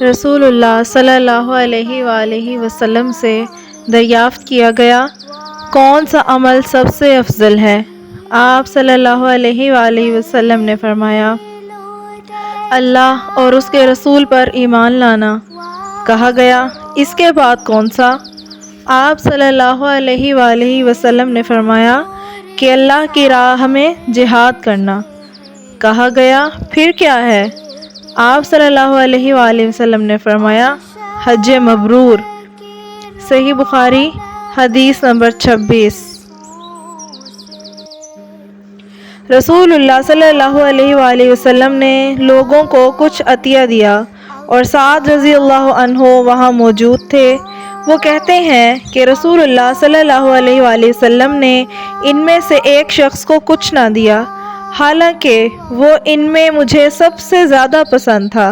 رسول اللہ صلی اللہ علیہ وآلہ وسلم سے دریافت کیا گیا، کون سا عمل سب سے افضل ہے؟ آپ صلی اللہ علیہ وآلہ وسلم نے فرمایا، اللہ اور اس کے رسول پر ایمان لانا۔ کہا گیا، اس کے بعد کون سا؟ آپ صلی اللہ علیہ وآلہ وسلم نے فرمایا کہ اللہ کی راہ میں جہاد کرنا۔ کہا گیا، پھر کیا ہے؟ آپ صلی اللہ علیہ وآلہ وسلم نے فرمایا، حج مبرور۔ صحیح بخاری حدیث نمبر 26۔ رسول اللہ صلی اللہ علیہ وآلہ وسلم نے لوگوں کو کچھ عطیہ دیا اور سعد رضی اللہ عنہ وہاں موجود تھے۔ وہ کہتے ہیں کہ رسول اللہ صلی اللہ علیہ وآلہ وسلم نے ان میں سے ایک شخص کو کچھ نہ دیا، حالانکہ وہ ان میں مجھے سب سے زیادہ پسند تھا۔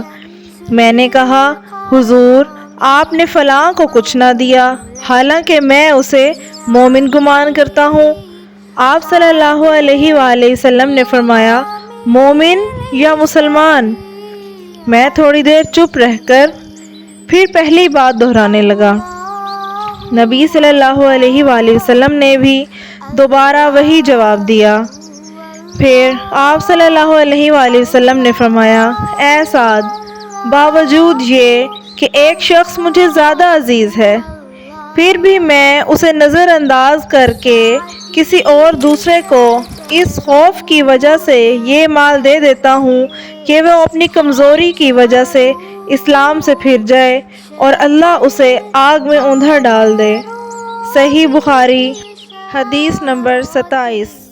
میں نے کہا، حضور آپ نے فلاں کو کچھ نہ دیا، حالانکہ میں اسے مومن گمان کرتا ہوں۔ آپ صلی اللہ علیہ وآلہ وسلم نے فرمایا، مومن یا مسلمان؟ میں تھوڑی دیر چپ رہ کر پھر پہلی بات دہرانے لگا۔ نبی صلی اللہ علیہ وآلہ وسلم نے بھی دوبارہ وہی جواب دیا۔ پھر آپ صلی اللہ علیہ وآلہ وسلم نے فرمایا، اے سعد، باوجود یہ کہ ایک شخص مجھے زیادہ عزیز ہے، پھر بھی میں اسے نظر انداز کر کے کسی اور دوسرے کو اس خوف کی وجہ سے یہ مال دے دیتا ہوں کہ وہ اپنی کمزوری کی وجہ سے اسلام سے پھر جائے اور اللہ اسے آگ میں اوندا ڈال دے۔ صحیح بخاری حدیث نمبر 27۔